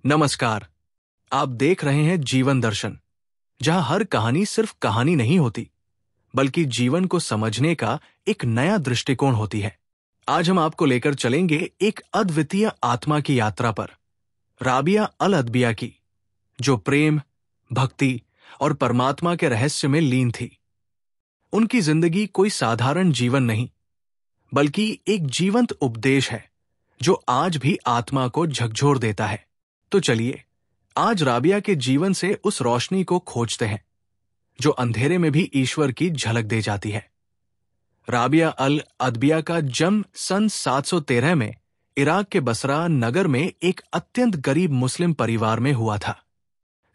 नमस्कार। आप देख रहे हैं जीवन दर्शन, जहां हर कहानी सिर्फ कहानी नहीं होती, बल्कि जीवन को समझने का एक नया दृष्टिकोण होती है। आज हम आपको लेकर चलेंगे एक अद्वितीय आत्मा की यात्रा पर, राबिया अल अदबिया की, जो प्रेम, भक्ति और परमात्मा के रहस्य में लीन थी। उनकी जिंदगी कोई साधारण जीवन नहीं, बल्कि एक जीवंत उपदेश है जो आज भी आत्मा को झकझोर देता है। तो चलिए आज राबिया के जीवन से उस रोशनी को खोजते हैं जो अंधेरे में भी ईश्वर की झलक दे जाती है। राबिया अल अदबिया का जन्म सन 713 में इराक के बसरा नगर में एक अत्यंत गरीब मुस्लिम परिवार में हुआ था।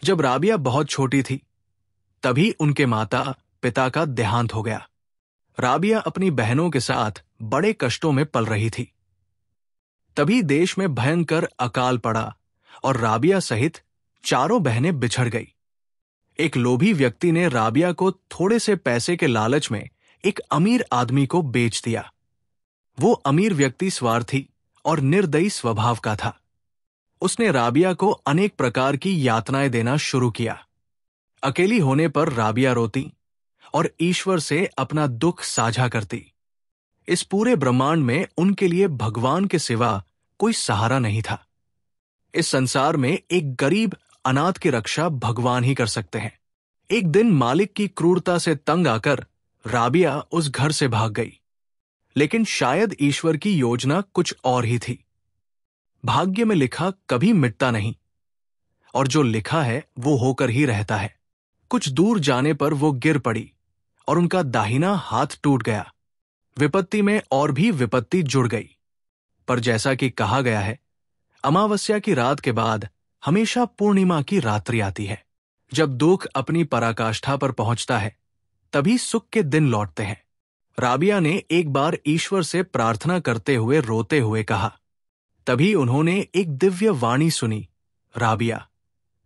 जब राबिया बहुत छोटी थी, तभी उनके माता पिता का देहांत हो गया। राबिया अपनी बहनों के साथ बड़े कष्टों में पल रही थी। तभी देश में भयंकर अकाल पड़ा और राबिया सहित चारों बहनें बिछड़ गई। एक लोभी व्यक्ति ने राबिया को थोड़े से पैसे के लालच में एक अमीर आदमी को बेच दिया। वो अमीर व्यक्ति स्वार्थी और निर्दयी स्वभाव का था। उसने राबिया को अनेक प्रकार की यातनाएं देना शुरू किया। अकेली होने पर राबिया रोती और ईश्वर से अपना दुख साझा करती। इस पूरे ब्रह्मांड में उनके लिए भगवान के सिवा कोई सहारा नहीं था। इस संसार में एक गरीब अनाथ की रक्षा भगवान ही कर सकते हैं। एक दिन मालिक की क्रूरता से तंग आकर राबिया उस घर से भाग गई, लेकिन शायद ईश्वर की योजना कुछ और ही थी। भाग्य में लिखा कभी मिटता नहीं, और जो लिखा है वो होकर ही रहता है। कुछ दूर जाने पर वो गिर पड़ी और उनका दाहिना हाथ टूट गया। विपत्ति में और भी विपत्ति जुड़ गई। पर जैसा कि कहा गया है, अमावस्या की रात के बाद हमेशा पूर्णिमा की रात्रि आती है। जब दुख अपनी पराकाष्ठा पर पहुंचता है, तभी सुख के दिन लौटते हैं। राबिया ने एक बार ईश्वर से प्रार्थना करते हुए रोते हुए कहा। तभी उन्होंने एक दिव्य वाणी सुनी, राबिया,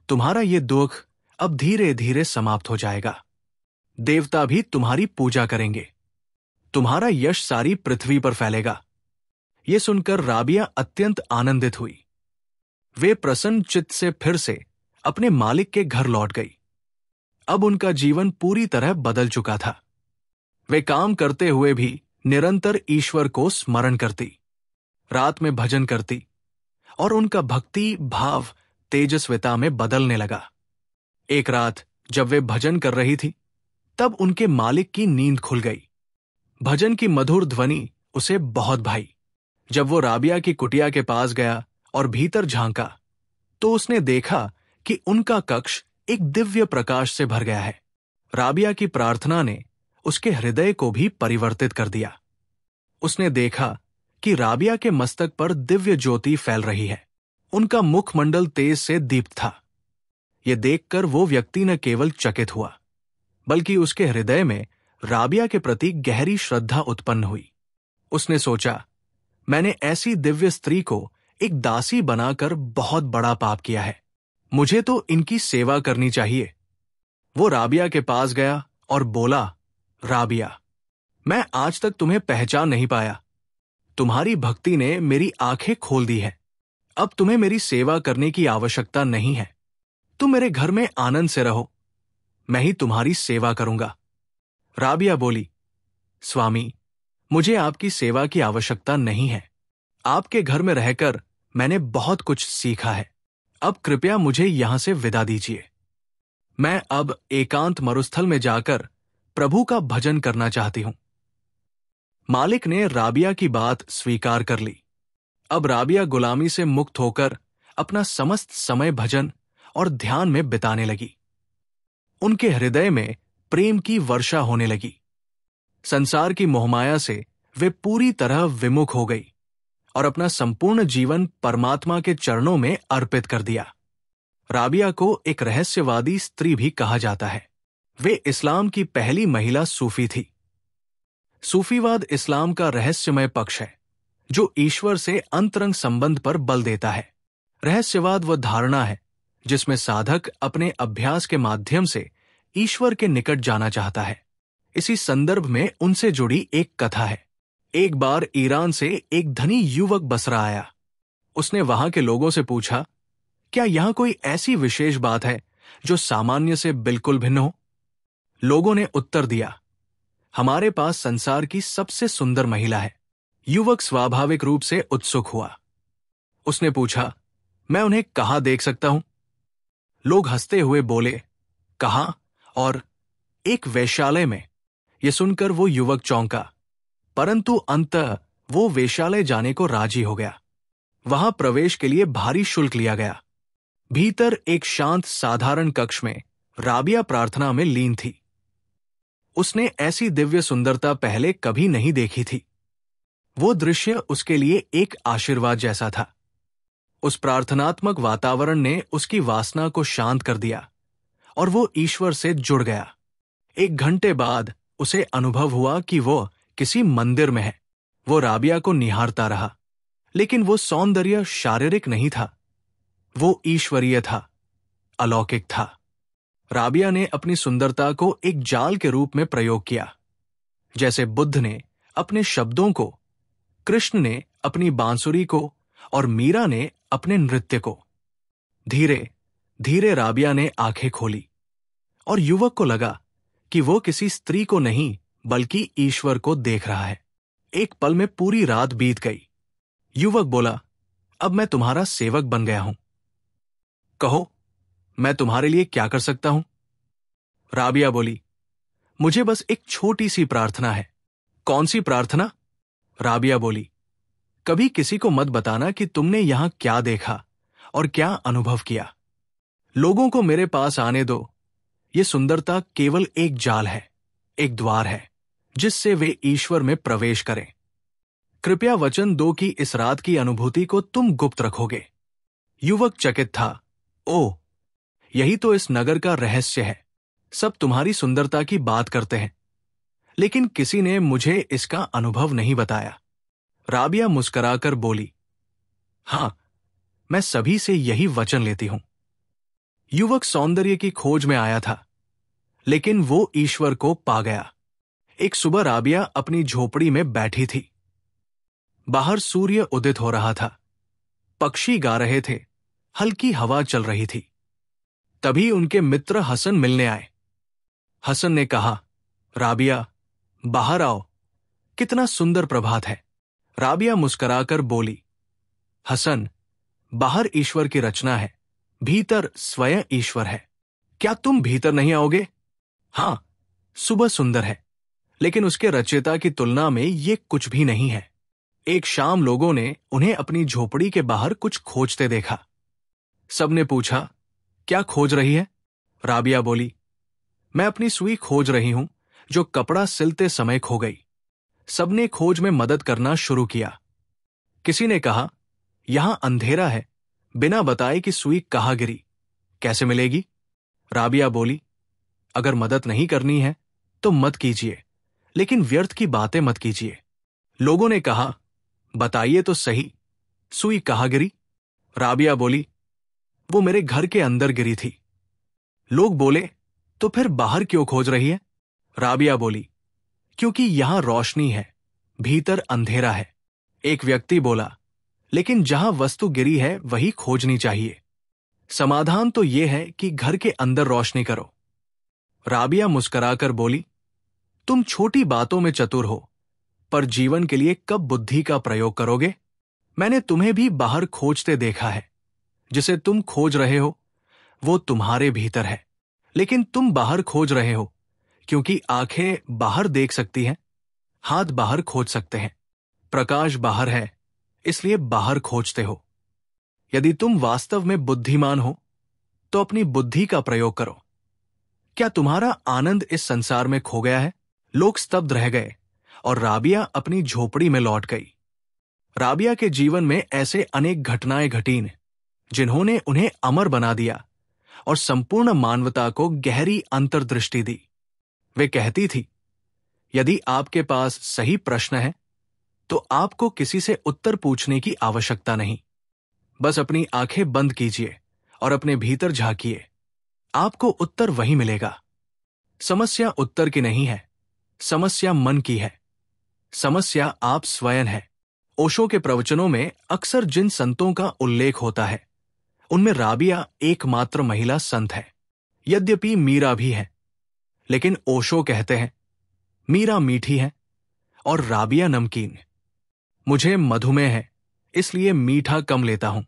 तुम्हारा ये दुख अब धीरे धीरे समाप्त हो जाएगा। देवता भी तुम्हारी पूजा करेंगे। तुम्हारा यश सारी पृथ्वी पर फैलेगा। ये सुनकर राबिया अत्यंत आनंदित हुई। वे प्रसन्न चित्त से फिर से अपने मालिक के घर लौट गई। अब उनका जीवन पूरी तरह बदल चुका था। वे काम करते हुए भी निरंतर ईश्वर को स्मरण करती, रात में भजन करती, और उनका भक्ति भाव तेजस्विता में बदलने लगा। एक रात जब वे भजन कर रही थी, तब उनके मालिक की नींद खुल गई। भजन की मधुर ध्वनि उसे बहुत भाई। जब वो राबिया की कुटिया के पास गया और भीतर झांका, तो उसने देखा कि उनका कक्ष एक दिव्य प्रकाश से भर गया है। राबिया की प्रार्थना ने उसके हृदय को भी परिवर्तित कर दिया। उसने देखा कि राबिया के मस्तक पर दिव्य ज्योति फैल रही है। उनका मुखमंडल तेज से दीप्त था। यह देखकर वो व्यक्ति न केवल चकित हुआ, बल्कि उसके हृदय में राबिया के प्रति गहरी श्रद्धा उत्पन्न हुई। उसने सोचा, मैंने ऐसी दिव्य स्त्री को एक दासी बनाकर बहुत बड़ा पाप किया है। मुझे तो इनकी सेवा करनी चाहिए। वो राबिया के पास गया और बोला, राबिया, मैं आज तक तुम्हें पहचान नहीं पाया। तुम्हारी भक्ति ने मेरी आंखें खोल दी है। अब तुम्हें मेरी सेवा करने की आवश्यकता नहीं है। तुम मेरे घर में आनंद से रहो, मैं ही तुम्हारी सेवा करूंगा। राबिया बोली, स्वामी, मुझे आपकी सेवा की आवश्यकता नहीं है। आपके घर में रहकर मैंने बहुत कुछ सीखा है। अब कृपया मुझे यहां से विदा दीजिए। मैं अब एकांत मरुस्थल में जाकर प्रभु का भजन करना चाहती हूं। मालिक ने राबिया की बात स्वीकार कर ली। अब राबिया गुलामी से मुक्त होकर अपना समस्त समय भजन और ध्यान में बिताने लगी। उनके हृदय में प्रेम की वर्षा होने लगी। संसार की मोहमाया से वे पूरी तरह विमुख हो गई और अपना संपूर्ण जीवन परमात्मा के चरणों में अर्पित कर दिया। राबिया को एक रहस्यवादी स्त्री भी कहा जाता है। वे इस्लाम की पहली महिला सूफी थी। सूफीवाद इस्लाम का रहस्यमय पक्ष है, जो ईश्वर से अंतरंग संबंध पर बल देता है। रहस्यवाद वह धारणा है जिसमें साधक अपने अभ्यास के माध्यम से ईश्वर के निकट जाना चाहता है। इसी संदर्भ में उनसे जुड़ी एक कथा है। एक बार ईरान से एक धनी युवक बसरा आया। उसने वहां के लोगों से पूछा क्या यहां कोई ऐसी विशेष बात है जो सामान्य से बिल्कुल भिन्न हो? लोगों ने उत्तर दिया, हमारे पास संसार की सबसे सुंदर महिला है। युवक स्वाभाविक रूप से उत्सुक हुआ। उसने पूछा, मैं उन्हें कहाँ देख सकता हूं? लोग हंसते हुए बोले, कहाँ? और एक वेश्यालय में। यह सुनकर वो युवक चौंका, परंतु अंततः वो वेश्यालय जाने को राजी हो गया। वहां प्रवेश के लिए भारी शुल्क लिया गया। भीतर एक शांत साधारण कक्ष में राबिया प्रार्थना में लीन थी। उसने ऐसी दिव्य सुंदरता पहले कभी नहीं देखी थी। वो दृश्य उसके लिए एक आशीर्वाद जैसा था। उस प्रार्थनात्मक वातावरण ने उसकी वासना को शांत कर दिया और वो ईश्वर से जुड़ गया। 1 घंटे बाद उसे अनुभव हुआ कि वो किसी मंदिर में है। वो राबिया को निहारता रहा, लेकिन वो सौंदर्य शारीरिक नहीं था, वो ईश्वरीय था, अलौकिक था। राबिया ने अपनी सुंदरता को एक जाल के रूप में प्रयोग किया, जैसे बुद्ध ने अपने शब्दों को, कृष्ण ने अपनी बांसुरी को और मीरा ने अपने नृत्य को। धीरे धीरे राबिया ने आंखें खोली और युवक को लगा कि वो किसी स्त्री को नहीं बल्कि ईश्वर को देख रहा है। एक पल में पूरी रात बीत गई। युवक बोला, अब मैं तुम्हारा सेवक बन गया हूं। कहो, मैं तुम्हारे लिए क्या कर सकता हूं? राबिया बोली, मुझे बस एक छोटी सी प्रार्थना है। कौन सी प्रार्थना? राबिया बोली, कभी किसी को मत बताना कि तुमने यहां क्या देखा और क्या अनुभव किया। लोगों को मेरे पास आने दो। ये सुंदरता केवल एक जाल है, एक द्वार है जिससे वे ईश्वर में प्रवेश करें। कृपया वचन दो कि इस रात की अनुभूति को तुम गुप्त रखोगे। युवक चकित था। ओह, यही तो इस नगर का रहस्य है। सब तुम्हारी सुंदरता की बात करते हैं, लेकिन किसी ने मुझे इसका अनुभव नहीं बताया। राबिया मुस्कुराकर बोली, हां, मैं सभी से यही वचन लेती हूं। युवक सौंदर्य की खोज में आया था, लेकिन वो ईश्वर को पा गया। एक सुबह राबिया अपनी झोपड़ी में बैठी थी। बाहर सूर्य उदित हो रहा था, पक्षी गा रहे थे, हल्की हवा चल रही थी। तभी उनके मित्र हसन मिलने आए। हसन ने कहा, राबिया, बाहर आओ, कितना सुंदर प्रभात है। राबिया मुस्कुराकर बोली, हसन, बाहर ईश्वर की रचना है, भीतर स्वयं ईश्वर है। क्या तुम भीतर नहीं आओगे? हां, सुबह सुंदर है, लेकिन उसके रचयिता की तुलना में ये कुछ भी नहीं है। एक शाम लोगों ने उन्हें अपनी झोपड़ी के बाहर कुछ खोजते देखा। सबने पूछा, क्या खोज रही है? राबिया बोली, मैं अपनी सुई खोज रही हूं जो कपड़ा सिलते समय खो गई। सबने खोज में मदद करना शुरू किया। किसी ने कहा, यहां अंधेरा है, बिना बताए कि सुई कहां गिरी, कैसे मिलेगी? राबिया बोली, अगर मदद नहीं करनी है तो मत कीजिए, लेकिन व्यर्थ की बातें मत कीजिए। लोगों ने कहा, बताइए तो सही, सुई कहां गिरी? राबिया बोली, वो मेरे घर के अंदर गिरी थी। लोग बोले, तो फिर बाहर क्यों खोज रही है? राबिया बोली, क्योंकि यहां रोशनी है, भीतर अंधेरा है। एक व्यक्ति बोला, लेकिन जहां वस्तु गिरी है वही खोजनी चाहिए। समाधान तो यह है कि घर के अंदर रोशनी करो। राबिया मुस्कुराकर बोली, तुम छोटी बातों में चतुर हो, पर जीवन के लिए कब बुद्धि का प्रयोग करोगे? मैंने तुम्हें भी बाहर खोजते देखा है। जिसे तुम खोज रहे हो वो तुम्हारे भीतर है, लेकिन तुम बाहर खोज रहे हो क्योंकि आंखें बाहर देख सकती हैं, हाथ बाहर खोज सकते हैं, प्रकाश बाहर है, इसलिए बाहर खोजते हो। यदि तुम वास्तव में बुद्धिमान हो तो अपनी बुद्धि का प्रयोग करो। क्या तुम्हारा आनंद इस संसार में खो गया है? लोग स्तब्ध रह गए और राबिया अपनी झोपड़ी में लौट गई। राबिया के जीवन में ऐसे अनेक घटनाएं घटीं जिन्होंने उन्हें अमर बना दिया और संपूर्ण मानवता को गहरी अंतर्दृष्टि दी। वे कहती थी, यदि आपके पास सही प्रश्न है तो आपको किसी से उत्तर पूछने की आवश्यकता नहीं। बस अपनी आंखें बंद कीजिए और अपने भीतर झांकिए, आपको उत्तर वही मिलेगा। समस्या उत्तर की नहीं है, समस्या मन की है। समस्या आप स्वयं है। ओशो के प्रवचनों में अक्सर जिन संतों का उल्लेख होता है उनमें राबिया एकमात्र महिला संत है। यद्यपि मीरा भी है, लेकिन ओशो कहते हैं मीरा मीठी है और राबिया नमकीन। मुझे मधुमेह है, इसलिए मीठा कम लेता हूं,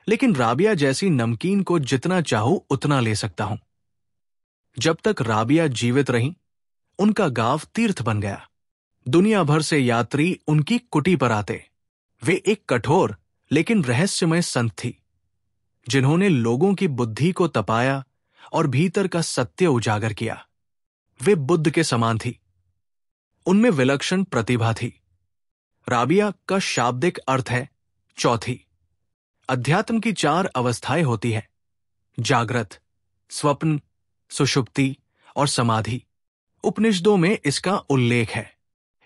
लेकिन राबिया जैसी नमकीन को जितना चाहूं उतना ले सकता हूं। जब तक राबिया जीवित रहीं, उनका गांव तीर्थ बन गया। दुनिया भर से यात्री उनकी कुटी पर आते। वे एक कठोर लेकिन रहस्यमय संत थी, जिन्होंने लोगों की बुद्धि को तपाया और भीतर का सत्य उजागर किया। वे बुद्ध के समान थी। उनमें विलक्षण प्रतिभा थी। राबिया का शाब्दिक अर्थ है चौथी। अध्यात्म की 4 अवस्थाएं होती हैं: जागृत, स्वप्न, सुषुप्ति और समाधि। उपनिषदों में इसका उल्लेख है।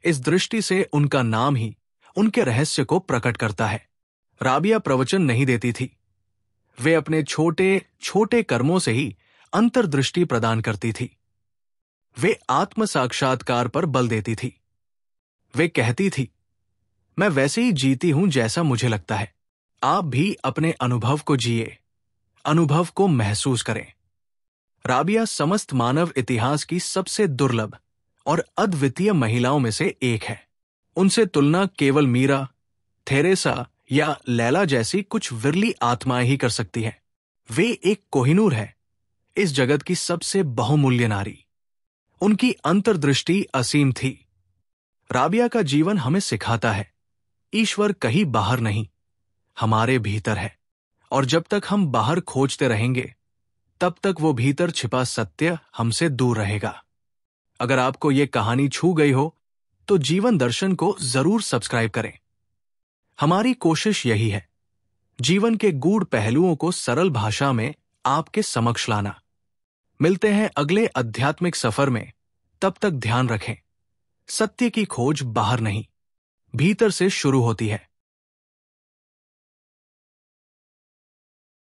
इस दृष्टि से उनका नाम ही उनके रहस्य को प्रकट करता है। राबिया प्रवचन नहीं देती थी। वे अपने छोटे छोटे कर्मों से ही अंतर्दृष्टि प्रदान करती थी। वे आत्म साक्षात्कार पर बल देती थी। वे कहती थी, मैं वैसे ही जीती हूं जैसा मुझे लगता है। आप भी अपने अनुभव को जिए, अनुभव को महसूस करें। राबिया समस्त मानव इतिहास की सबसे दुर्लभ और अद्वितीय महिलाओं में से एक है। उनसे तुलना केवल मीरा, थेरेसा या लैला जैसी कुछ विरली आत्माएं ही कर सकती हैं। वे एक कोहिनूर है, इस जगत की सबसे बहुमूल्य नारी। उनकी अंतर्दृष्टि असीम थी। राबिया का जीवन हमें सिखाता है, ईश्वर कहीं बाहर नहीं, हमारे भीतर है। और जब तक हम बाहर खोजते रहेंगे, तब तक वो भीतर छिपा सत्य हमसे दूर रहेगा। अगर आपको ये कहानी छू गई हो, तो जीवन दर्शन को जरूर सब्सक्राइब करें। हमारी कोशिश यही है, जीवन के गूढ़ पहलुओं को सरल भाषा में आपके समक्ष लाना। मिलते हैं अगले आध्यात्मिक सफर में। तब तक ध्यान रखें, सत्य की खोज बाहर नहीं, भीतर से शुरू होती है।